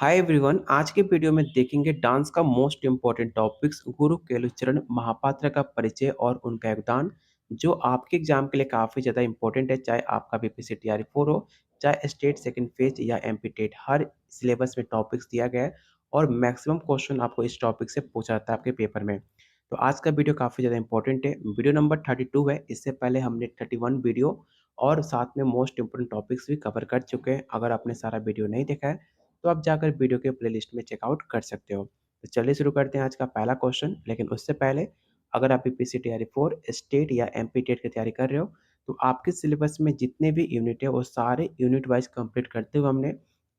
Hi everyone. आज के video में देखेंगे डांस का मोस्ट इम्पोर्टेंट टॉपिक्स गुरु केलुचरण महापात्र का परिचय और उनका योगदान जो आपके एग्जाम के लिए काफ़ी ज़्यादा इंपॉर्टेंट है। चाहे आपका बीपीएससी टीआरई 4 हो, चाहे स्टेट सेकंड फेज या एमपी टेट, हर सिलेबस में टॉपिक्स दिया गया है और मैक्सिमम क्वेश्चन आपको इस टॉपिक से पूछा जाता है आपके पेपर में। तो आज का वीडियो काफ़ी ज़्यादा इंपॉर्टेंट है। वीडियो नंबर 32 है। इससे पहले हमने 31 वीडियो और साथ में मोस्ट इंपोर्टेंट टॉपिक्स भी कवर कर चुके हैं। अगर आपने सारा वीडियो नहीं देखा है तो आप जाकर वीडियो के प्लेलिस्ट में चेकआउट कर सकते हो। तो चलिए शुरू करते हैं आज का पहला क्वेश्चन। लेकिन उससे पहले, अगर आप बीपीएससी टीआरई 4 स्टेट या एमपी टेट की तैयारी कर रहे हो तो आपके सिलेबस में जितने भी यूनिट है वो सारे यूनिट वाइज कंप्लीट करते हुए हमने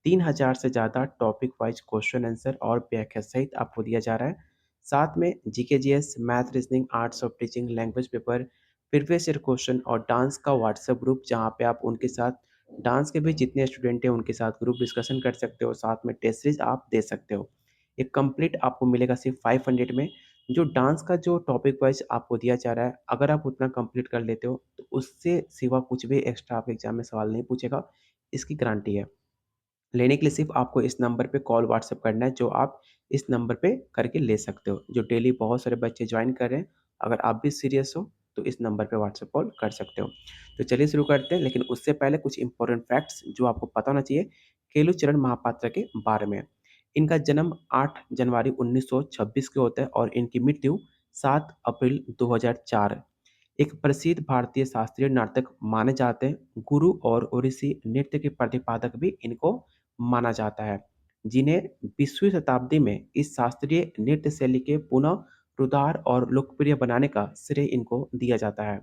3000 से ज़्यादा टॉपिक वाइज क्वेश्चन आंसर और व्याख्या सहित आपको दिया जा रहा है। साथ में GK GS, math, reasoning, arts of teaching, language paper, previous year question और डांस का व्हाट्सएप ग्रुप जहाँ पे आप उनके साथ डांस के भी जितने स्टूडेंट हैं उनके साथ ग्रुप डिस्कशन कर सकते हो। साथ में टेस्ट सीरीज आप दे सकते हो। एक कंप्लीट आपको मिलेगा सिर्फ 500 में। जो डांस का जो टॉपिक वाइज आपको दिया जा रहा है, अगर आप उतना कंप्लीट कर लेते हो तो उससे सिवा कुछ भी एक्स्ट्रा आपके एग्जाम में सवाल नहीं पूछेगा, इसकी गारंटी है। लेने के लिए सिर्फ आपको इस नंबर पे कॉल व्हाट्सएप करना है, जो आप इस नंबर पे करके ले सकते हो। जो डेली बहुत सारे बच्चे ज्वाइन कर रहे हैं, अगर आप भी सीरियस हो तो इस नंबर पे व्हाट्सएप कॉल कर सकते हो। तो चलिए शुरू करते हैं। लेकिन उससे पहले कुछ इंपॉर्टेंट फैक्ट्स जो आपको पता होना चाहिए केलुचरण महापात्र के बारे में। इनका जन्म 8 जनवरी 1926 को होता है और इनकी मृत्यु 7 अप्रैल 2004। एक प्रसिद्ध भारतीय शास्त्रीय नाटक माने जाते हैं। गुरु और ओडिसी नृत्य के प्रतिपादक भी इनको माना जाता है, जिन्हें 20वीं शताब्दी में इस शास्त्रीय नृत्य शैली के पुनः रुदार और लोकप्रिय बनाने का श्रेय इनको दिया जाता है।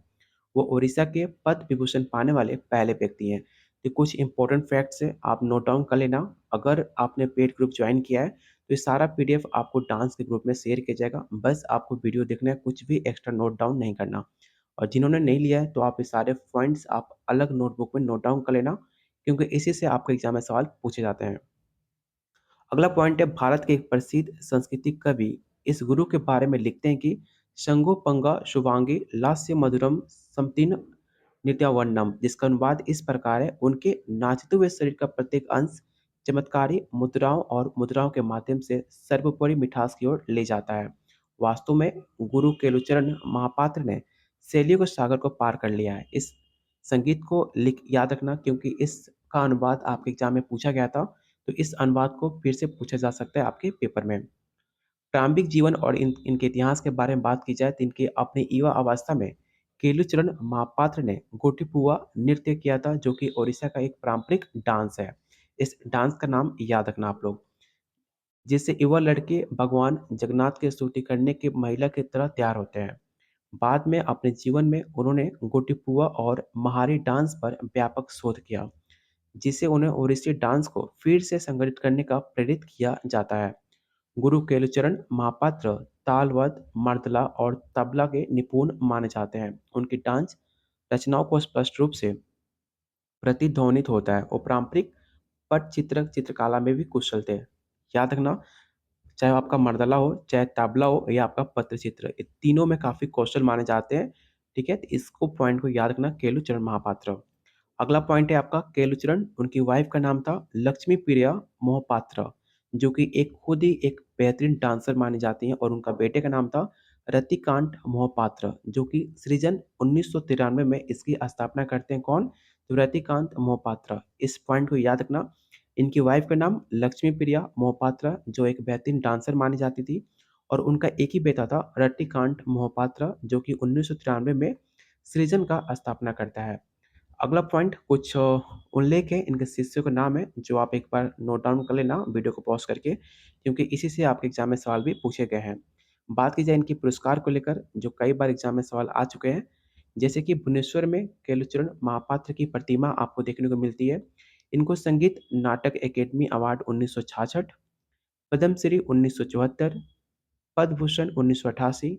वो ओडिशा के पद्म विभूषण पाने वाले पहले व्यक्ति हैं। तो कुछ इंपॉर्टेंट फैक्ट्स है, आप नोट डाउन कर लेना। अगर आपने पेड ग्रुप ज्वाइन किया है तो ये सारा पीडीएफ आपको डांस के ग्रुप में शेयर किया जाएगा। बस आपको वीडियो देखना है, कुछ भी एक्स्ट्रा नोट डाउन नहीं करना। और जिन्होंने नहीं लिया है तो आप ये सारे पॉइंट्स आप अलग नोटबुक में नोट डाउन कर लेना, क्योंकि इसी से आपके एग्जाम में सवाल पूछे जाते हैं। अगला पॉइंट है, भारत के एक प्रसिद्ध सांस्कृतिक कवि इस गुरु के बारे में लिखते हैं कि संगो पंगा शुभांगी लास्य मधुरम समतीन नित्यावन्नम, जिसका अनुवाद इस प्रकार है, उनके नाचते हुए शरीर का प्रत्येक अंश चमत्कारी मुद्राओं और मुद्राओं के माध्यम से सर्वोपरि मिठास की ओर ले जाता है। वास्तव में गुरु केलुचरण महापात्र ने शैलियों के सागर को पार कर लिया है। इस संगीत को लिख याद रखना, क्योंकि इसका अनुवाद आपके एग्जाम में पूछा गया था। तो इस अनुवाद को फिर से पूछा जा सकता है आपके पेपर में। प्रारंभिक जीवन और इनके इतिहास के बारे में बात की जाए तो इनके अपनी युवा अवस्था में केलुचरण महापात्र ने गोटिपुआ नृत्य किया था, जो कि ओडिशा का एक पारंपरिक डांस है। इस डांस का नाम याद रखना आप लोग, जिससे युवा लड़के भगवान जगन्नाथ की स्तुति करने की महिला की तरह तैयार होते हैं। बाद में अपने जीवन में उन्होंने गोटिपुआ और महारी डांस पर व्यापक शोध किया, जिससे उन्हें ओडिसी डांस को फिर से संगठित करने का प्रेरित किया जाता है। गुरु केलुचरण महापात्र तालवाद्य, मर्दला और तबला के निपुण माने जाते हैं। उनकी डांस रचनाओं को स्पष्ट रूप से प्रतिध्वनित होता है। वो पारंपरिक पटचित्र चित्रकला में भी कुशल थे। याद रखना, चाहे आपका मर्दला हो, चाहे तबला हो या आपका पत्रचित्र, ये तीनों में काफ़ी कौशल माने जाते हैं। ठीक है? तो इसको पॉइंट को याद रखना, केलुचरण महापात्र। अगला पॉइंट है आपका केलुचरण, उनकी वाइफ का नाम था लक्ष्मी प्रिया मोहपात्र, जो कि एक खुद ही एक बेहतरीन डांसर मानी जाती हैं, और उनका बेटे का नाम था रतिकांत मोहपात्र, जो कि सृजन 1993 में इसकी स्थापना करते हैं। कौन? तो रतिकांत मोहपात्र। इस पॉइंट को याद रखना। इनकी वाइफ का नाम लक्ष्मी प्रिया मोहपात्र, जो एक बेहतरीन डांसर मानी जाती थी, और उनका एक ही बेटा था रतिकांत मोहपात्र, जो कि 1993 में सृजन का स्थापना करता है। अगला पॉइंट कुछ उल्लेख है, इनके शिष्यों का नाम है, जो आप एक बार नोट डाउन कर लेना वीडियो को पॉज करके, क्योंकि इसी से आपके एग्जाम में सवाल भी पूछे गए हैं। बात की जाए इनकी पुरस्कार को लेकर, जो कई बार एग्जाम में सवाल आ चुके हैं, जैसे कि भुवनेश्वर में केलुचरण महापात्र की प्रतिमा आपको देखने को मिलती है। इनको संगीत नाटक एकेडमी अवार्ड 1966, पद्मश्री 1974, पद्म भूषण 1988,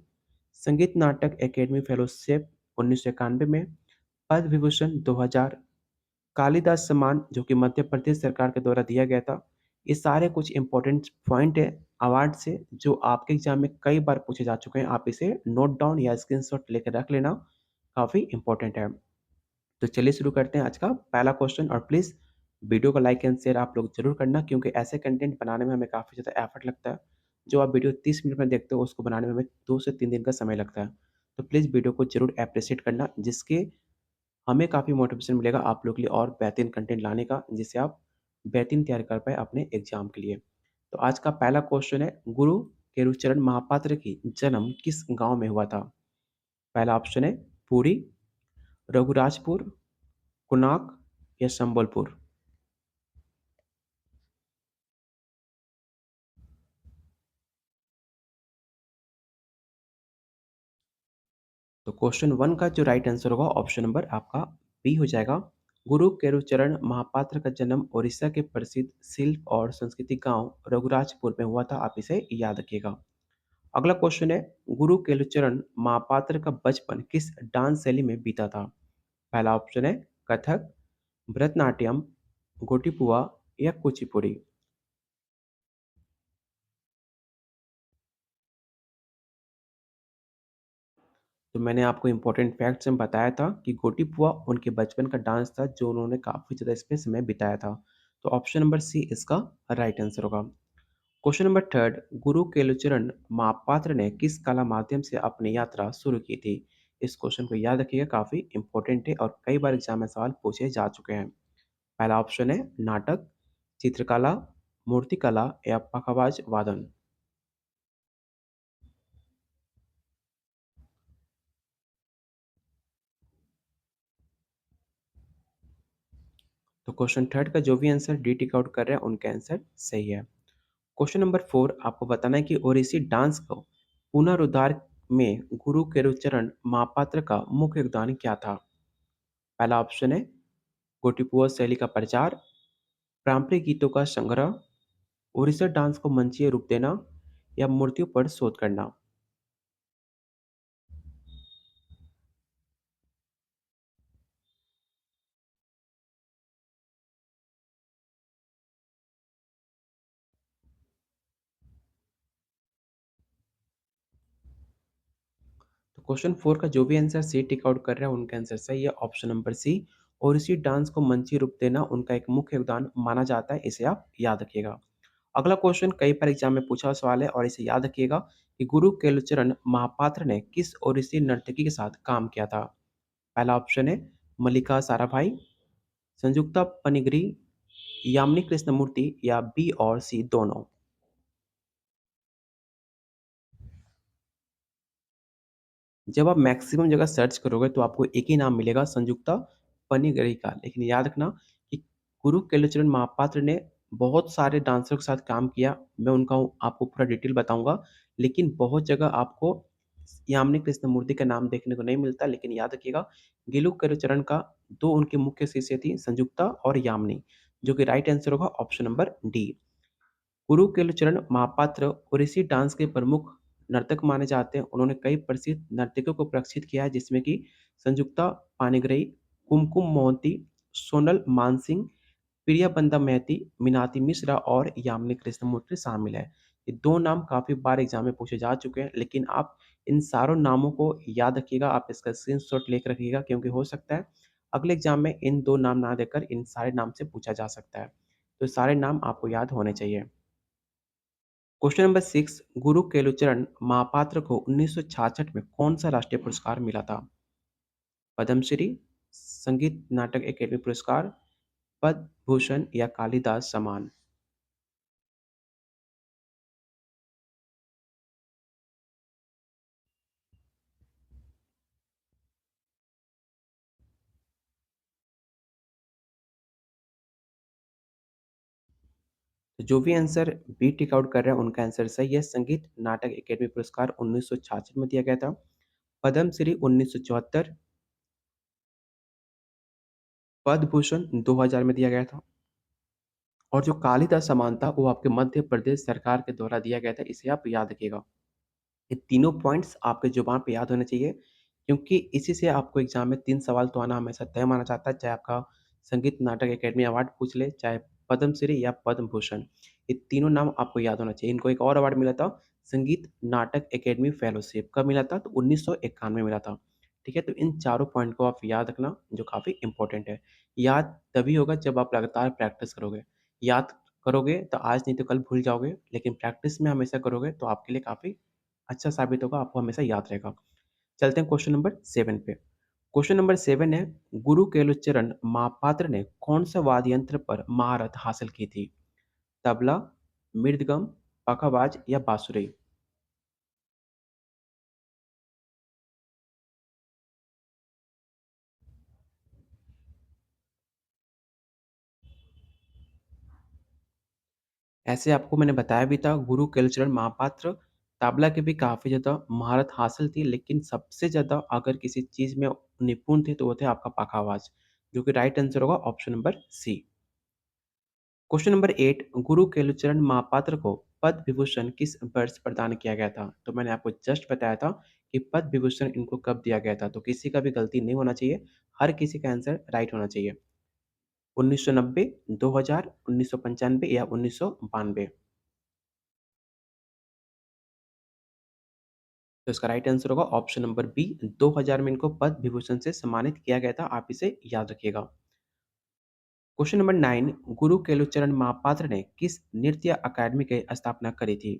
संगीत नाटक एकेडमी फेलोशिप 1991 में, पद्म विभूषण 2000, कालिदास सम्मान जो कि मध्य प्रदेश सरकार के द्वारा दिया गया था। ये सारे कुछ इंपॉर्टेंट पॉइंट है अवार्ड से, जो आपके एग्जाम में कई बार पूछे जा चुके हैं। आप इसे नोट डाउन या स्क्रीनशॉट लेकर रख लेना, काफ़ी इंपॉर्टेंट है। तो चलिए शुरू करते हैं आज का पहला क्वेश्चन। और प्लीज़ वीडियो को लाइक एंड शेयर आप लोग ज़रूर करना क्योंकि ऐसे कंटेंट बनाने में हमें काफ़ी ज़्यादा एफर्ट लगता है। जो आप वीडियो 30 मिनट में देखते हो उसको बनाने में हमें 2 से 3 दिन का समय लगता है। तो प्लीज़ वीडियो को ज़रूर एप्रिशिएट करना जिसके हमें काफ़ी मोटिवेशन मिलेगा आप लोग के लिए और बेहतरीन कंटेंट लाने का जिससे आप बेहतरीन तैयारी कर पाएँ अपने एग्ज़ाम के लिए। तो आज का पहला क्वेश्चन है गुरु केलुचरण महापात्र की जन्म किस गाँव में हुआ था? पहला ऑप्शन है पुरी, रघुराजपुर, कोणार्क या संबलपुर। तो क्वेश्चन 1 का जो राइट आंसर होगा ऑप्शन नंबर आपका बी हो जाएगा। गुरु केलुचरण महापात्र का जन्म ओडिशा के प्रसिद्ध शिल्प और संस्कृति गांव रघुराजपुर में हुआ था। आप इसे याद रखिएगा। अगला क्वेश्चन है गुरु केलुचरण महापात्र का बचपन किस डांस शैली में बीता था? पहला ऑप्शन है कथक, भरतनाट्यम, गोटीपुआ या कुचिपुड़ी। तो मैंने आपको इम्पोर्टेंट फैक्ट्स में बताया था कि गोटीपुआ उनके बचपन का डांस था जो उन्होंने काफ़ी ज़्यादा इसमें समय बिताया था। तो ऑप्शन नंबर सी इसका राइट आंसर होगा। क्वेश्चन नंबर थर्ड गुरु केलुचरण महापात्र ने किस कला माध्यम से अपनी यात्रा शुरू की थी? इस क्वेश्चन को याद रखिएगा काफ़ी इंपॉर्टेंट है और कई बार एग्जाम में सवाल पूछे जा चुके हैं। पहला ऑप्शन है नाटक, चित्रकला, मूर्तिकला या पखावाज वादन। तो क्वेश्चन थर्ड का जो भी आंसर डी टिक आउट कर रहे हैं उनका आंसर सही है। क्वेश्चन नंबर 4 आपको बताना है कि ओडिसी डांस को पुनरुद्धार में गुरु केलुचरण महापात्र का मुख्य योगदान क्या था? पहला ऑप्शन है गोटीपुआ शैली का प्रचार, पारंपरिक गीतों का संग्रह, ओडिसी डांस को मंचीय रूप देना या मूर्तियों पर शोध करना। तो क्वेश्चन 4 का जो भी आंसर सी टिक आउट कर रहा है उनका आंसर सही है option number C. Odissi dance को मंचीय रूप देना उनका एक मुख्य योगदान माना जाता है, इसे आप याद रखिएगा। अगला क्वेश्चन कई बार एग्जाम में पूछा हुआ सवाल है और इसे याद रखिएगा कि गुरु केलुचरण महापात्र ने किस ओडिसी नर्तकी के साथ काम किया था? पहला ऑप्शन है मल्लिका साराभाई, संयुक्ता पनिगरी, यामिनी कृष्णमूर्ति या बी और सी दोनों। जब आप मैक्सिमम जगह सर्च करोगे तो आपको एक ही नाम मिलेगा संयुक्ता पनिगरी का। लेकिन याद रखना कि गुरु केलुचरण महापात्र ने बहुत सारे डांसरों के साथ काम किया। मैं उनका आपको पूरा डिटेल बताऊँगा। लेकिन बहुत जगह आपको यामिनी कृष्णमूर्ति का नाम देखने को नहीं मिलता। लेकिन याद रखिएगा गिलु केलुचरण का 2 उनके मुख्य शिष्य थी संयुक्ता और यामिनी, जो कि राइट आंसर होगा ऑप्शन नंबर डी। गुरु केलुचरण महापात्र ओडिसी डांस के प्रमुख नर्तक माने जाते हैं। उन्होंने कई प्रसिद्ध नर्तकों को प्रशिक्षित किया है जिसमें कि संयुक्ता पानिग्राही, कुमकुम मोहंती, सोनल मानसिंह, प्रियाबंदा महती, मीनाती मिश्रा और यामिनी कृष्णमूर्ति शामिल है। ये 2 नाम काफ़ी बार एग्ज़ाम में पूछे जा चुके हैं, लेकिन आप इन सारों नामों को याद रखिएगा, आप इसका स्क्रीनशॉट लेके रखिएगा क्योंकि हो सकता है अगले एग्ज़ाम में इन 2 नाम ना देकर इन सारे नाम से पूछा जा सकता है। तो सारे नाम आपको याद होने चाहिए। क्वेश्चन नंबर 6 गुरु केलुचरण महापात्र को 1966 में कौन सा राष्ट्रीय पुरस्कार मिला था? पद्मश्री, संगीत नाटक अकेडमी पुरस्कार, पद्म भूषण या कालिदास सम्मान। तो जो भी आंसर बी टिक आउट कर रहे हैं उनका आंसर सही है। संगीत नाटक अकेडमी पुरस्कार 1966 में दिया गया था। पद्मश्री 1974, पद्म भूषण 2000 में दिया गया था और जो कालिदास सम्मान था वो आपके मध्य प्रदेश सरकार के द्वारा दिया गया था। इसे आप याद रखिएगा। ये तीनों पॉइंट्स आपके ज़ुबान पे याद होने चाहिए क्योंकि इसी से आपको एग्ज़ाम में 3 सवाल तो आना हमेशा तय माना जाता है, चाहे आपका संगीत नाटक अकेडमी अवार्ड पूछ ले, चाहे पद्मश्री या पद्म भूषण। ये तीनों नाम आपको याद होना चाहिए। इनको एक और अवार्ड मिला था, संगीत नाटक अकेडमी फेलोशिप। कब मिला था? तो 1991 में मिला था। ठीक है? तो इन चारों पॉइंट को आप याद रखना जो काफ़ी इम्पोर्टेंट है। याद तभी होगा जब आप लगातार प्रैक्टिस करोगे। याद करोगे तो आज नहीं तो कल भूल जाओगे, लेकिन प्रैक्टिस में हमेशा करोगे तो आपके लिए काफ़ी अच्छा साबित होगा, आपको हमेशा याद रहेगा। चलते हैं क्वेश्चन नंबर 7 पे। क्वेश्चन नंबर 7 है, गुरु केलुचरण महापात्र ने कौन-सा वाद्य यंत्र पर महारत हासिल की थी? तबला, मृदंगम, पखावाज या बांसुरी? ऐसे आपको मैंने बताया भी था, गुरु केलुचरण महापात्र तबला की भी काफ़ी ज़्यादा महारत हासिल थी, लेकिन सबसे ज़्यादा अगर किसी चीज़ में निपुण थे तो वो थे आपका पखावाज, जो कि राइट आंसर होगा option number C. Question number 8, Guru Kelucharan Mahapatra को पद्म विभूषण किस वर्ष प्रदान किया गया था? तो मैंने आपको जस्ट बताया था कि पद्म विभूषण इनको कब दिया गया था, तो किसी का भी गलती नहीं होना चाहिए, हर किसी का आंसर राइट होना चाहिए। 1990, 2000, 1995 या 1992? तो इसका राइट आंसर होगा ऑप्शन नंबर बी, 2000 में इनको पद्म विभूषण से सम्मानित किया गया था, आप इसे याद रखिएगा। क्वेश्चन नंबर 9, गुरु केलुचरण महापात्र ने किस नृत्य अकादमी की स्थापना करी थी?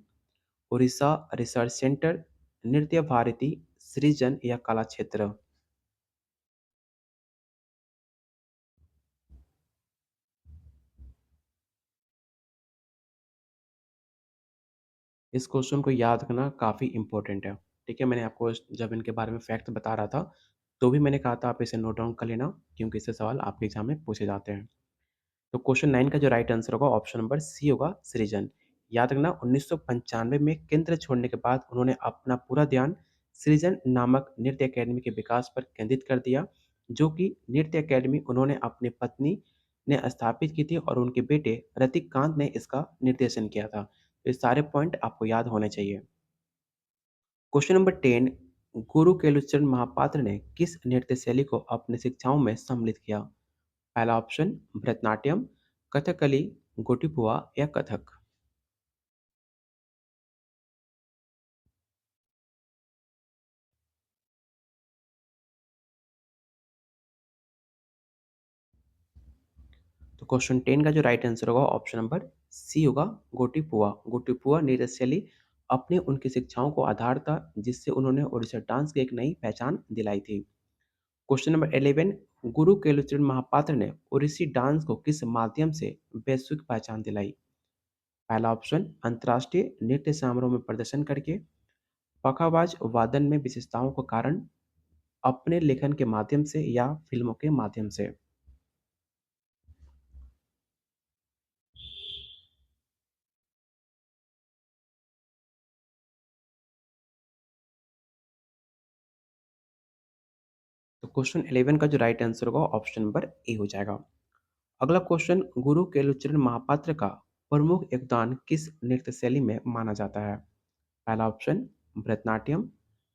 उड़ीसा रिसर्च सेंटर, नृत्य भारती, सृजन या कला क्षेत्र? इस क्वेश्चन को याद रखना काफ़ी इंपॉर्टेंट है। ठीक है, मैंने आपको जब इनके बारे में फैक्ट बता रहा था, तो भी मैंने कहा था आप इसे नोट डाउन कर लेना, क्योंकि इससे सवाल आपके एग्जाम में पूछे जाते हैं। तो क्वेश्चन 9 का जो राइट आंसर होगा ऑप्शन नंबर सी होगा, सृजन। याद रखना 1995 में केंद्र छोड़ने के बाद उन्होंने अपना पूरा ध्यान सृजन नामक नृत्य अकेडमी के विकास पर केंद्रित कर दिया, जो कि नृत्य अकेडमी उन्होंने अपनी पत्नी ने स्थापित की थी और उनके बेटे रतिकांत ने इसका निर्देशन किया था। तो ये सारे पॉइंट आपको याद होने चाहिए। क्वेश्चन नंबर 10, गुरु केलुचरण महापात्र ने किस नृत्य शैली को अपनी शिक्षाओं में सम्मिलित किया? पहला ऑप्शन भरतनाट्यम, कथकली, गोटिपुआ या कथक? तो क्वेश्चन 10 का जो राइट आंसर होगा ऑप्शन नंबर सी होगा, गोटिपुआ। गोटिपुआ नृत्य शैली अपने उनकी शिक्षाओं को आधार था, जिससे उन्होंने ओडिशा डांस की एक नई पहचान दिलाई थी। क्वेश्चन नंबर 11, गुरु केलुचरण महापात्र ने ओडिसी डांस को किस माध्यम से वैश्विक पहचान दिलाई? पहला ऑप्शन अंतर्राष्ट्रीय नृत्य समारोह में प्रदर्शन करके, पखावाज वादन में विशेषताओं के कारण, अपने लेखन के माध्यम से या फिल्मों के माध्यम से? तो क्वेश्चन 11 का जो राइट आंसर होगा ऑप्शन नंबर ए हो जाएगा। अगला क्वेश्चन, गुरु केलुचरण महापात्र का प्रमुख योगदान किस नृत्य शैली में माना जाता है? पहला ऑप्शन भरतनाट्यम,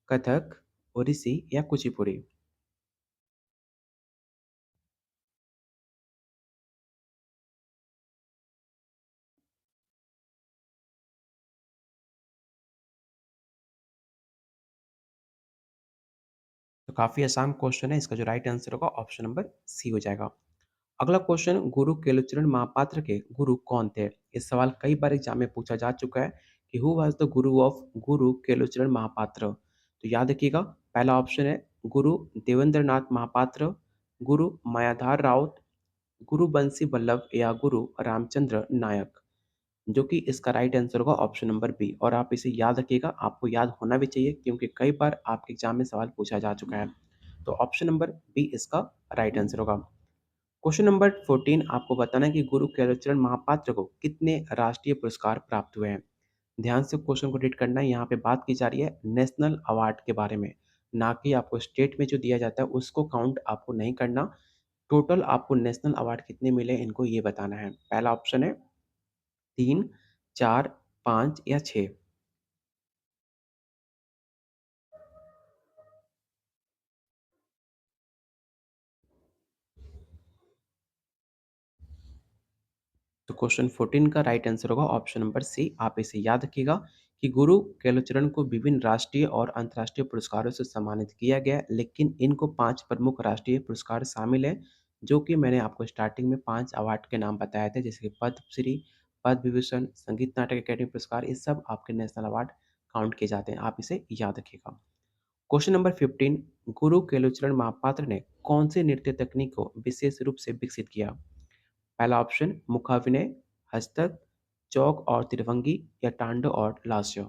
कथक, ओडिसी या कुचिपुड़ी? तो काफी आसान क्वेश्चन है, इसका जो राइट आंसर होगा ऑप्शन नंबर सी हो जाएगा। अगला क्वेश्चन, गुरु केलुचरण महापात्र के गुरु कौन थे? इस सवाल कई बार एग्जाम में पूछा जा चुका है कि who was the Guru of गुरु केलुचरण महापात्र? तो याद रखिएगा, पहला ऑप्शन है गुरु देवेंद्र नाथ महापात्र, गुरु मायाधार राउत, गुरु बंसी वल्लभ या गुरु रामचंद्र नायक? जो कि इसका राइट आंसर होगा ऑप्शन नंबर बी, और आप इसे याद रखिएगा, आपको याद होना भी चाहिए क्योंकि कई बार आपके एग्जाम में सवाल पूछा जा चुका है। तो ऑप्शन नंबर बी इसका राइट आंसर होगा। क्वेश्चन नंबर 14, आपको बताना है कि गुरु केलुचरण महापात्र को कितने राष्ट्रीय पुरस्कार प्राप्त हुए हैं? ध्यान से क्वेश्चन को रीड करना है, यहाँ पे बात की जा रही है नेशनल अवार्ड के बारे में, ना कि आपको स्टेट में जो दिया जाता है उसको काउंट आपको नहीं करना। टोटल आपको नेशनल अवार्ड कितने मिले इनको ये बताना है। पहला ऑप्शन है 3, 4, 5 या 6? तो क्वेश्चन 14 का राइट आंसर होगा ऑप्शन नंबर सी, आप इसे याद रखिएगा कि गुरु केलुचरण को विभिन्न राष्ट्रीय और अंतर्राष्ट्रीय पुरस्कारों से सम्मानित किया गया, लेकिन इनको 5 प्रमुख राष्ट्रीय पुरस्कार शामिल हैं, जो कि मैंने आपको स्टार्टिंग में 5 अवार्ड के नाम बताए थे, जैसे कि पद्मश्री, पद्म विभूषण, संगीत नाटक अकेडमी पुरस्कार, ये सब आपके नेशनल अवार्ड काउंट किए जाते हैं। आप इसे याद रखिएगा। क्वेश्चन नंबर 15, गुरु केलुचरण महापात्र ने कौन सी नृत्य तकनीक को विशेष रूप से विकसित किया? पहला ऑप्शन मुखाभिनय, हस्तक, चौक और त्रिभंगी या तांडव और लास्य।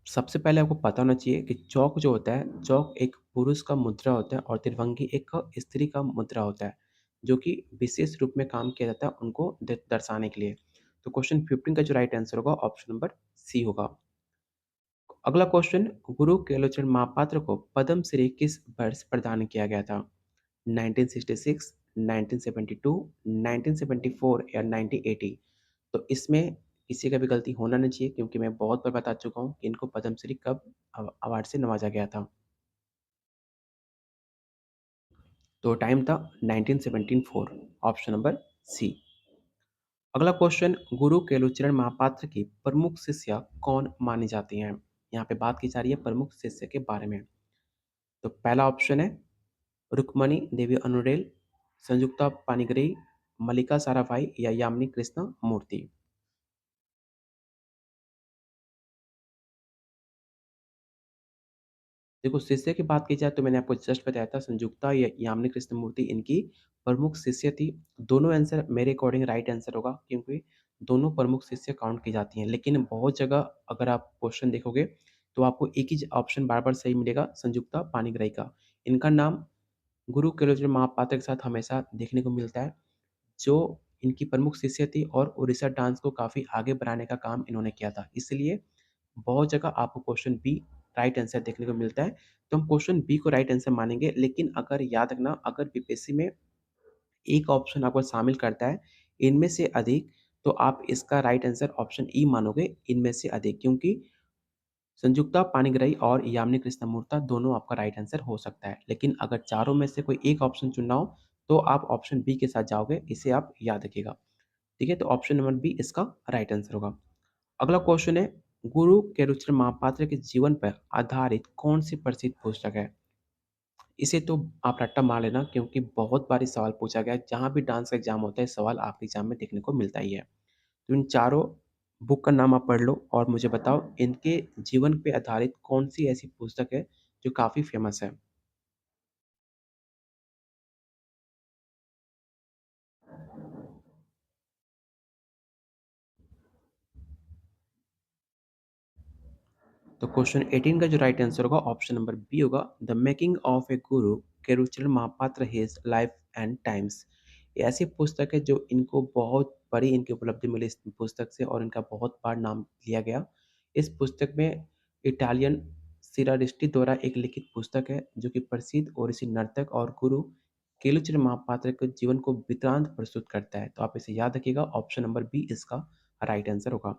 सबसे पहले आपको पता होना चाहिए कि चौक जो होता है, चौक एक पुरुष का मुद्रा होता है और त्रिभंगी एक स्त्री का मुद्रा होता है, जो कि विशेष रूप में काम किया जाता है उनको दर्शाने के लिए। तो क्वेश्चन 15 का जो राइट आंसर होगा ऑप्शन नंबर सी होगा। अगला क्वेश्चन, गुरु केलोचन महापात्र को पद्मश्री किस वर्ष प्रदान किया गया था? 1966, 1972, 1974 या 1980? तो इसमें किसी का भी गलती होना नहीं चाहिए, क्योंकि मैं बहुत बार बता चुका हूँ कि इनको पद्मश्री कब अवार्ड से नवाजा गया था। तो टाइम था 1974, ऑप्शन नंबर सी। अगला क्वेश्चन, गुरु केलुचरण महापात्र की प्रमुख शिष्या कौन मानी जाती हैं? यहाँ पे बात की जा रही है प्रमुख शिष्य के बारे में। तो पहला ऑप्शन है रुक्मणी देवी अनुरेल, संयुक्ता पानिग्राही, मल्लिका साराभाई या यामिनी कृष्ण मूर्ति। देखो, शिष्य की बात की जाए तो मैंने आपको जस्ट बताया था, संयुक्ता या यामिनी कृष्ण मूर्ति इनकी प्रमुख शिष्य थी। दोनों आंसर मेरे अकॉर्डिंग राइट आंसर होगा, क्योंकि दोनों प्रमुख शिष्य काउंट की जाती हैं। लेकिन बहुत जगह अगर आप क्वेश्चन देखोगे तो आपको एक ही ऑप्शन बार-बार सही मिलेगा, संयुक्ता पानिग्राही का। इनका नाम गुरु केलुचरण महापात्र के साथ हमेशा देखने को मिलता है, जो इनकी प्रमुख शिष्य थी और ओडिशा डांस को काफ़ी आगे बढ़ाने का काम इन्होंने किया था। इसलिए बहुत जगह आपको क्वेश्चन बी राइट आंसर देखने को मिलता है, तो हम क्वेश्चन बी को राइट आंसर मानेंगे। लेकिन अगर याद रखना, अगर बीपीएससी में एक ऑप्शन आपको शामिल करता है इनमें से अधिक, तो आप इसका राइट आंसर ऑप्शन ई मानोगे, इनमें से अधिक, क्योंकि संयुक्ता पाणिग्राही और यामिनी कृष्णमूर्ति दोनों आपका राइट आंसर हो सकता है। लेकिन अगर चारों में से कोई एक ऑप्शन चुनना हो, तो आप ऑप्शन बी के साथ जाओगे, इसे आप याद रखिएगा। ठीक है, तो ऑप्शन नंबर बी इसका राइट आंसर होगा। अगला क्वेश्चन है, गुरु केरुचरण महापात्र के जीवन पर आधारित कौन सी प्रसिद्ध पुस्तक है? इसे तो आप रट्टा मार लेना, क्योंकि बहुत बार ये सवाल पूछा गया है, जहाँ भी डांस का एग्जाम होता है सवाल आपके एग्जाम में देखने को मिलता ही है। तो इन चारों बुक का नाम आप पढ़ लो और मुझे बताओ इनके जीवन पे आधारित कौन सी ऐसी पुस्तक है जो काफ़ी फेमस है। तो क्वेश्चन 18 का जो राइट आंसर होगा ऑप्शन नंबर बी होगा, the making of a guru Kelucharan Mahapatra his life and times. ये ऐसी पुस्तक है जो इनको बहुत बड़ी इनकी उपलब्धि मिली इस पुस्तक से, और इनका बहुत बार नाम लिया गया। इस पुस्तक में इटालियन सिराडिस्टी द्वारा एक लिखित पुस्तक है, जो कि प्रसिद्ध ओडिसी नर्तक और गुरु केलुचरण महापात्र के जीवन को वृत्तांत प्रस्तुत करता है। तो आप इसे याद रखिएगा, ऑप्शन नंबर बी इसका राइट आंसर होगा।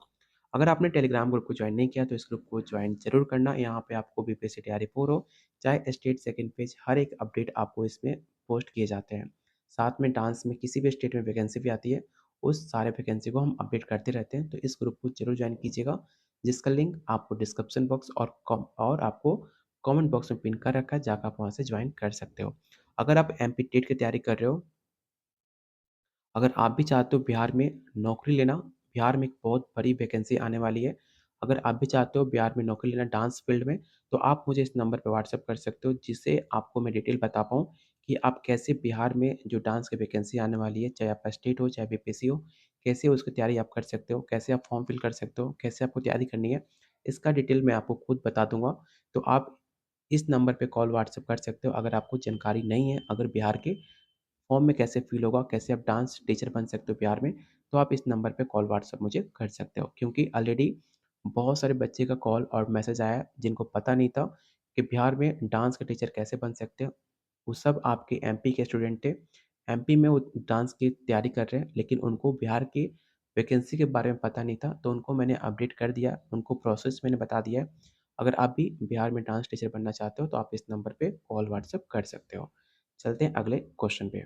अगर आपने टेलीग्राम ग्रुप को ज्वाइन नहीं किया तो इस ग्रुप को ज्वाइन ज़रूर करना। यहाँ पे आपको बीपीएससी तैयारी 4 हो, चाहे स्टेट सेकंड पेज, हर एक अपडेट आपको इसमें पोस्ट किए जाते हैं। साथ में डांस में किसी भी स्टेट में वैकेंसी भी आती है, उस सारे वैकेंसी को हम अपडेट करते रहते हैं। तो इस ग्रुप को ज़रूर ज्वाइन कीजिएगा, जिसका लिंक आपको डिस्क्रिप्शन बॉक्स और आपको कमेंट बॉक्स में पिन कर रखा है, जाकर आप वहाँ से ज्वाइन कर सकते हो। अगर आप एमपी टेट की तैयारी कर रहे हो, अगर आप भी चाहते हो बिहार में नौकरी लेना, बिहार में एक बहुत बड़ी वैकेंसी आने वाली है। अगर आप भी चाहते हो बिहार में नौकरी लेना डांस फील्ड में, तो आप मुझे इस नंबर पे व्हाट्सएप कर सकते हो, जिससे आपको मैं डिटेल बता पाऊँ कि आप कैसे बिहार में जो डांस की वैकेंसी आने वाली है, चाहे आपका स्टेट हो, चाहे बीपीएससी हो, कैसे उसकी तैयारी आप कर सकते हो, कैसे आप फॉर्म फिल कर सकते हो, कैसे आपको तैयारी करनी है, इसका डिटेल मैं आपको खुद बता दूँगा। तो आप इस नंबर पे कॉल व्हाट्सएप कर सकते हो, अगर आपको जानकारी नहीं है, अगर बिहार के फॉर्म में कैसे फ़ील होगा, कैसे आप डांस टीचर बन सकते हो बिहार में, तो आप इस नंबर पे कॉल व्हाट्सएप मुझे कर सकते हो। क्योंकि ऑलरेडी बहुत सारे बच्चे का कॉल और मैसेज आया है, जिनको पता नहीं था कि बिहार में डांस के टीचर कैसे बन सकते हैं। वो सब आपके एमपी के स्टूडेंट थे। एमपी में वो डांस की तैयारी कर रहे हैं, लेकिन उनको बिहार की वैकेंसी के बारे में पता नहीं था, तो उनको मैंने अपडेट कर दिया, उनको प्रोसेस मैंने बता दिया है। अगर आप भी बिहार में डांस टीचर बनना चाहते हो, तो आप इस नंबर पे कॉल व्हाट्सएप कर सकते हो। चलते हैं अगले क्वेश्चन पे।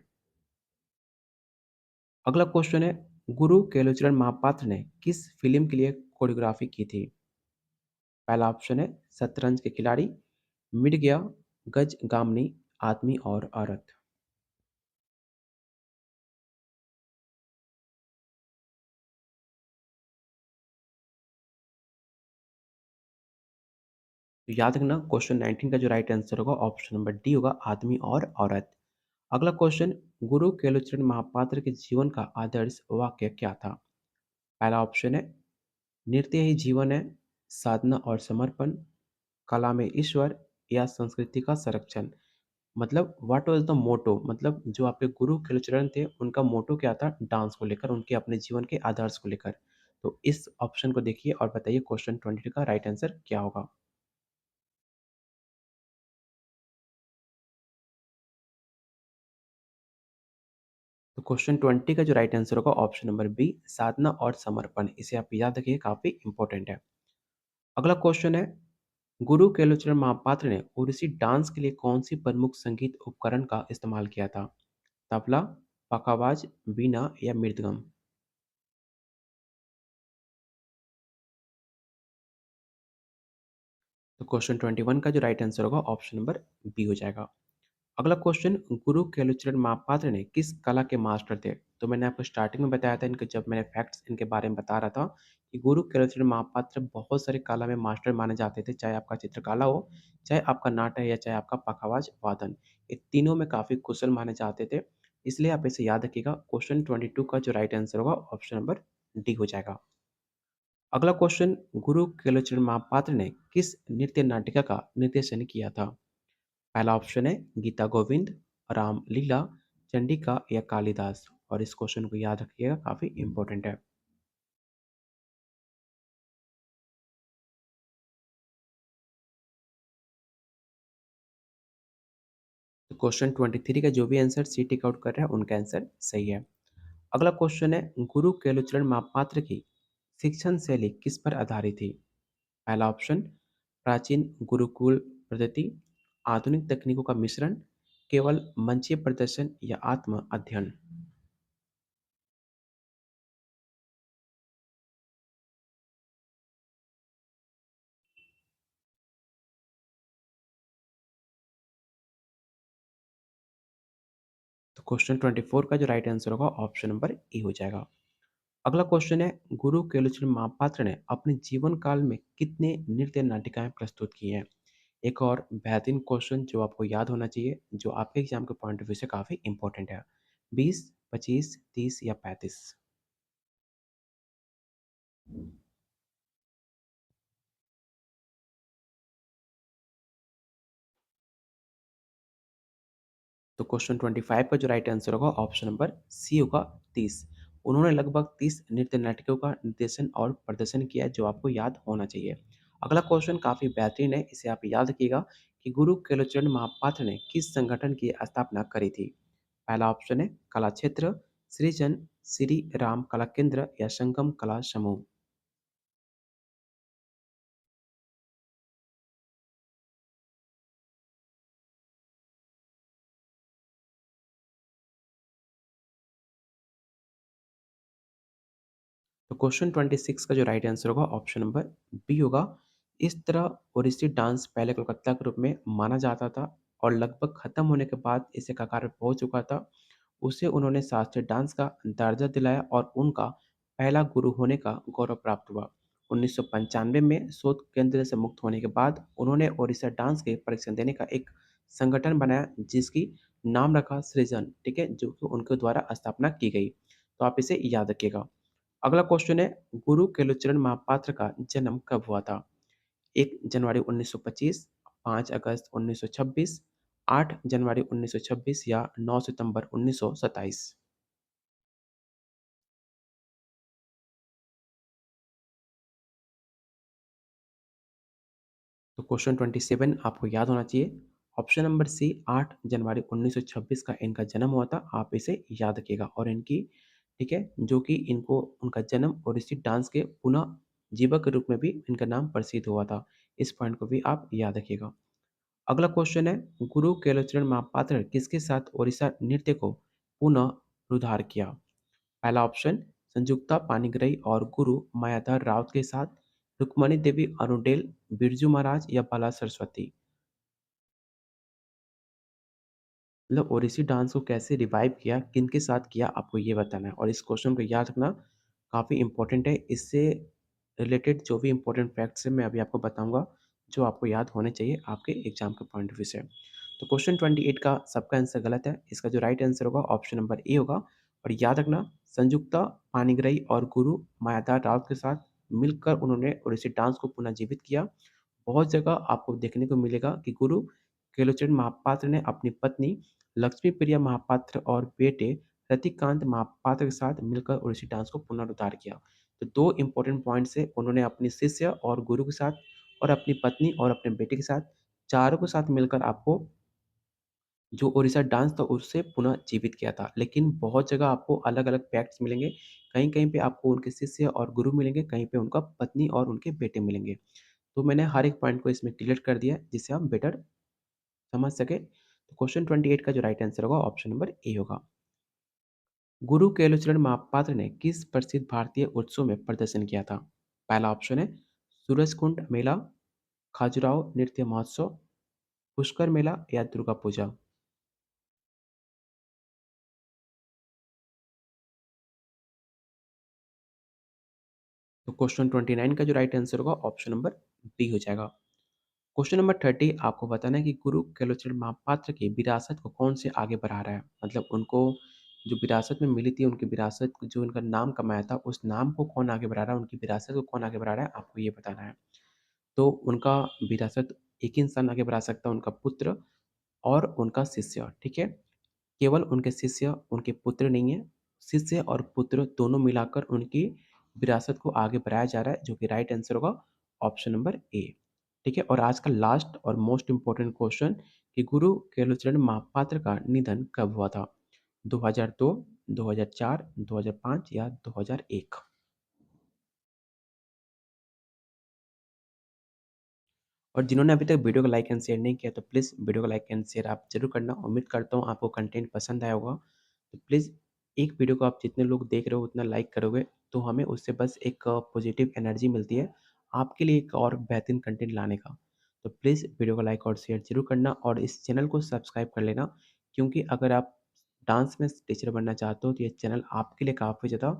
अगला क्वेश्चन है, गुरु केलुचरण महापात्र ने किस फ़िल्म के लिए कोरियोग्राफी की थी? पहला ऑप्शन है शतरंज के खिलाड़ी, मिट गया, गजगामिनी, आदमी और औरत। तो याद रखना क्वेश्चन 19 का जो राइट आंसर होगा ऑप्शन नंबर डी होगा, आदमी और औरत। अगला क्वेश्चन, गुरु केलुचरण महापात्र के जीवन का आदर्श वाक्य क्या था? पहला ऑप्शन है नृत्य ही जीवन है, साधना और समर्पण, कला में ईश्वर या संस्कृति का संरक्षण। मतलब व्हाट वाज द मोटो, मतलब जो आपके गुरु केलुचरण थे उनका मोटो क्या था डांस को लेकर, उनके अपने जीवन के आदर्श को लेकर। तो इस ऑप्शन को देखिए और बताइए क्वेश्चन 22 का राइट आंसर क्या होगा। तो क्वेश्चन 20 का जो राइट आंसर होगा ऑप्शन नंबर बी, साधना और समर्पण। इसे आप याद रखिए, काफी इंपॉर्टेंट है। अगला क्वेश्चन है, गुरु केलुचरण महापात्र ने ओडिसी डांस के लिए कौन सी प्रमुख संगीत उपकरण का इस्तेमाल किया था? तबला, पखावाज, बीना या मृदगम। तो क्वेश्चन 21 का जो राइट आंसर होगा ऑप्शन नंबर बी हो जाएगा। अगला क्वेश्चन, गुरु केलुचरण महापात्र ने किस कला के मास्टर थे? तो मैंने आपको स्टार्टिंग में बताया था इनके, जब मैंने फैक्ट्स इनके बारे में बता रहा था कि गुरु केलुचरण महापात्र बहुत सारे कला में मास्टर माने जाते थे, चाहे आपका चित्रकला हो, चाहे आपका नाट्य या चाहे आपका पखावाज वादन। ये तीनों में काफ़ी कुशल माने जाते थे, इसलिए आप इसे याद रखिएगा। क्वेश्चन 22 का जो राइट आंसर होगा ऑप्शन नंबर डी हो जाएगा। अगला क्वेश्चन, गुरु केलुचरण महापात्र ने किस नृत्य नाटिका का निर्देशन किया था? पहला ऑप्शन है गीता गोविंद, रामलीला, चंडिका या कालिदास। और इस क्वेश्चन को याद रखिएगा, काफी इंपॉर्टेंट है। तो क्वेश्चन 23 का जो भी आंसर सी टिक आउट कर रहा है उनका आंसर सही है। अगला क्वेश्चन है, गुरु केलुचरण महापात्र की शिक्षण शैली किस पर आधारित थी? पहला ऑप्शन प्राचीन गुरुकुल पद्धति, आधुनिक तकनीकों का मिश्रण, केवल मंचीय प्रदर्शन या आत्म अध्ययन। तो क्वेश्चन 24 का जो राइट आंसर होगा ऑप्शन नंबर ए हो जाएगा। अगला क्वेश्चन है, गुरु केलुचरण महापात्र ने अपने जीवन काल में कितने नृत्य नाटिकाएं प्रस्तुत की हैं? एक और बेहतरीन क्वेश्चन जो आपको याद होना चाहिए, जो आपके एग्जाम के पॉइंट ऑफ व्यू से काफी इंपॉर्टेंट है। 20, 25, 30 या 35। तो क्वेश्चन 25 का जो राइट आंसर होगा ऑप्शन नंबर सी होगा, 30। उन्होंने लगभग 30 नृत्य नाटकों का निर्देशन और प्रदर्शन किया है, जो आपको याद होना चाहिए। अगला क्वेश्चन काफी बेहतरीन है, इसे आप याद रखिएगा कि गुरु केलुचरण महापात्र ने किस संगठन की स्थापना करी थी? पहला ऑप्शन है कला क्षेत्र, सृजन, श्री राम कला केंद्र या संगम कला समूह। तो क्वेश्चन 26 का जो राइट आंसर होगा ऑप्शन नंबर बी होगा। इस तरह ओडिसी डांस पहले कोलकाता के रूप में माना जाता था और लगभग खत्म होने के बाद इसे कगार पर पहुंच चुका था। उसे उन्होंने शास्त्रीय डांस का दर्जा दिलाया और उनका पहला गुरु होने का गौरव प्राप्त हुआ। 1995 में शोध केंद्र से मुक्त होने के बाद उन्होंने ओडिशा डांस के परीक्षण देने का एक संगठन बनाया, जिसकी नाम रखा सृजन, ठीक है, जो कि उनके द्वारा स्थापना की गई। तो आप इसे याद रखिएगा। अगला क्वेश्चन है, गुरु केलुचरण महापात्र का जन्म कब हुआ था? 1 जनवरी 1925, 5 अगस्त 1926, 8 जनवरी 1926 या 9 सितंबर 1927। तो क्वेश्चन 27 आपको याद होना चाहिए। ऑप्शन नंबर सी 8 जनवरी 1926 का इनका जन्म हुआ था। आप इसे याद रखिएगा और इनकी, ठीक है, जो कि इनको उनका जन्म ओडिसी डांस के पुनः जीवक के रूप में भी इनका नाम प्रसिद्ध हुआ था। इस पॉइंट को भी आप याद रखिएगा। अगला क्वेश्चन है, गुरु केलुचरण महापात्र किसके साथ ओडिशा नृत्य को पुनः रुधार किया? पहला ऑप्शन संजुक्ता पानिग्राही और गुरु मायाधर राउत के साथ, रुक्मणी देवी अरुडेल, बिरजू महाराज या बाला सरस्वती। मतलब ओडिसी डांस को कैसे रिवाइव किया, किनके साथ किया, आपको ये बताना है और इस क्वेश्चन को याद रखना काफ़ी इम्पोर्टेंट है। इससे रिलेटेड जो भी इम्पोर्टेंट फैक्ट्स हैं, मैं अभी आपको बताऊँगा, जो आपको याद होने चाहिए आपके एग्ज़ाम के पॉइंट ऑफ व्यू से। तो क्वेश्चन 28 का सबका आंसर गलत है। इसका जो राइट आंसर होगा ऑप्शन नंबर ए होगा और याद रखना संजुक्ता पानिग्राही और गुरु मायाधार राउत के साथ मिलकर उन्होंने ओडिसी डांस को पुनर्जीवित किया। बहुत जगह आपको देखने को मिलेगा कि गुरु केलुचरण महापात्र ने अपनी पत्नी लक्ष्मी प्रिया महापात्र और बेटे रतिकांत महापात्र के साथ मिलकर ओडिसी डांस को पुनरुद्धार किया। तो दो इम्पोर्टेंट पॉइंट्स है, उन्होंने अपने शिष्य और गुरु के साथ और अपनी पत्नी और अपने बेटे के साथ, चारों के साथ मिलकर आपको जो ओडिशा डांस था उसे पुनः जीवित किया था। लेकिन बहुत जगह आपको अलग-अलग फैक्ट्स मिलेंगे। कहीं-कहीं पे आपको उनके शिष्य और गुरु मिलेंगे, कहीं पे उनका पत्नी और उनके बेटे मिलेंगे। तो मैंने हर एक पॉइंट को इसमें क्लियर कर दिया है, जिससे हम बेटर समझ सकें। तो क्वेश्चन 28 का जो राइट आंसर होगा ऑप्शन नंबर ए होगा। गुरु केलुचरण महापात्र ने किस प्रसिद्ध भारतीय उत्सव में प्रदर्शन किया था? पहला ऑप्शन है सूरजकुंड मेला, खजुराहो नृत्य महोत्सव, पुष्कर मेला या दुर्गा पूजा। तो क्वेश्चन 29 का जो राइट आंसर होगा ऑप्शन नंबर बी हो जाएगा। क्वेश्चन नंबर 30 आपको बताना है कि गुरु केलुचरण महापात्र की विरासत को कौन से आगे बढ़ा रहा है? मतलब उनको जो विरासत में मिली थी, उनकी विरासत को जो उनका नाम कमाया था, उस नाम को कौन आगे बढ़ा रहा है, उनकी विरासत को कौन आगे बढ़ा रहा है, आपको ये बताना है। तो उनका विरासत एक ही इंसान आगे बढ़ा सकता है, उनका पुत्र और उनका शिष्य, ठीक है? केवल उनके शिष्य, उनके पुत्र नहीं है। शिष्य और पुत्र दोनों मिलाकर उनकी विरासत को आगे बढ़ाया जा रहा है, जो कि राइट आंसर होगा ऑप्शन नंबर ए। ठीक है? और आज का लास्ट और मोस्ट इम्पोर्टेंट क्वेश्चन कि गुरु केलुचरण महापात्र का निधन कब हुआ था? 2002, 2004, 2005 या 2001? और जिन्होंने अभी तक वीडियो को लाइक एंड शेयर नहीं किया तो प्लीज़ वीडियो को लाइक एंड शेयर आप ज़रूर करना। उम्मीद करता हूँ आपको कंटेंट पसंद आया होगा। तो प्लीज़ एक वीडियो को आप जितने लोग देख रहे हो उतना लाइक करोगे तो हमें उससे बस एक पॉजिटिव एनर्जी मिलती है आपके लिए एक और बेहतरीन कंटेंट लाने का। तो प्लीज़ वीडियो को लाइक और शेयर ज़रूर करना और इस चैनल को सब्सक्राइब कर लेना, क्योंकि अगर आप डांस में टीचर बनना चाहते हो तो ये चैनल आपके लिए काफ़ी ज़्यादा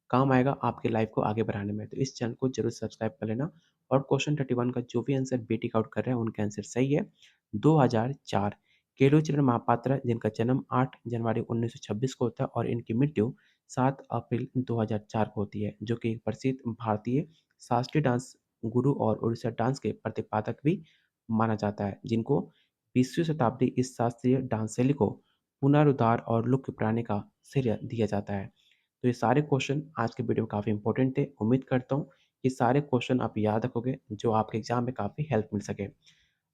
काम आएगा आपके लाइफ को आगे बढ़ाने में। तो इस चैनल को ज़रूर सब्सक्राइब कर लेना। और क्वेश्चन 31 का जो भी आंसर बी टिक आउट कर रहे हैं उनका आंसर सही है। 2004 केलुचरण महापात्रा जिनका जन्म 8 जनवरी 1926 को होता है और इनकी मृत्यु 7 अप्रैल 2004 को होती है, जो कि एक प्रसिद्ध भारतीय शास्त्रीय डांस गुरु और उड़ीसा डांस के प्रतिपादक भी माना जाता है, जिनको 20वीं शताब्दी इस शास्त्रीय डांस शैली को पुनरुद्धार और लुप्त प्राणी का श्रेय दिया जाता है। तो ये सारे क्वेश्चन आज के वीडियो में काफ़ी इंपॉर्टेंट थे। उम्मीद करता हूँ ये सारे क्वेश्चन आप याद रखोगे जो आपके एग्जाम में काफ़ी हेल्प मिल सके।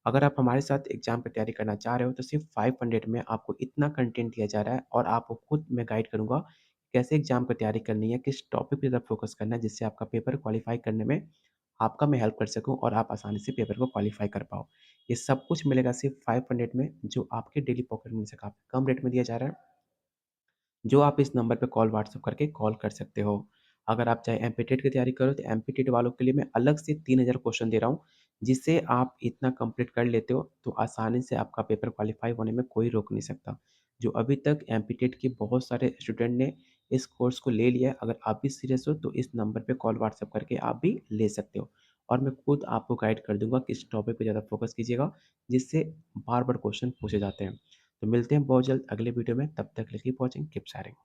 अगर आप हमारे साथ एग्जाम की तैयारी करना चाह रहे हो तो सिर्फ 500 में आपको इतना कंटेंट दिया जा रहा है और आपको खुद मैं गाइड करूँगा कैसे एग्जाम की तैयारी करनी है, किस टॉपिक की तरफ फोकस करना है, जिससे आपका पेपर क्वालिफाई करने में आपका मैं हेल्प कर सकूँ और आप आसानी से पेपर को क्वालिफाई कर पाओ। ये सब कुछ मिलेगा सिर्फ 500 में, जो आपके डेली पॉकेट मनी से काफ़ी कम रेट में दिया जा रहा है, जो आप इस नंबर पे कॉल व्हाट्सएप करके कॉल कर सकते हो। अगर आप चाहे एमपी-टेट की तैयारी करो तो एमपी-टेट वालों के लिए मैं अलग से 3000 क्वेश्चन दे रहा हूँ, जिससे आप इतना कंप्लीट कर लेते हो तो आसानी से आपका पेपर क्वालीफाई होने में कोई रोक नहीं सकता। जो अभी तक एमपी-टेट के बहुत सारे स्टूडेंट ने इस कोर्स को ले लिया है, अगर आप भी सीरियस हो तो इस नंबर पे कॉल व्हाट्सएप करके आप भी ले सकते हो। और मैं खुद आपको गाइड कर दूँगा किस टॉपिक पे ज़्यादा फोकस कीजिएगा, जिससे बार-बार क्वेश्चन पूछे जाते हैं। तो मिलते हैं बहुत जल्द अगले वीडियो में, तब तक के लिए कीप वॉचिंग, कीप शेयरिंग।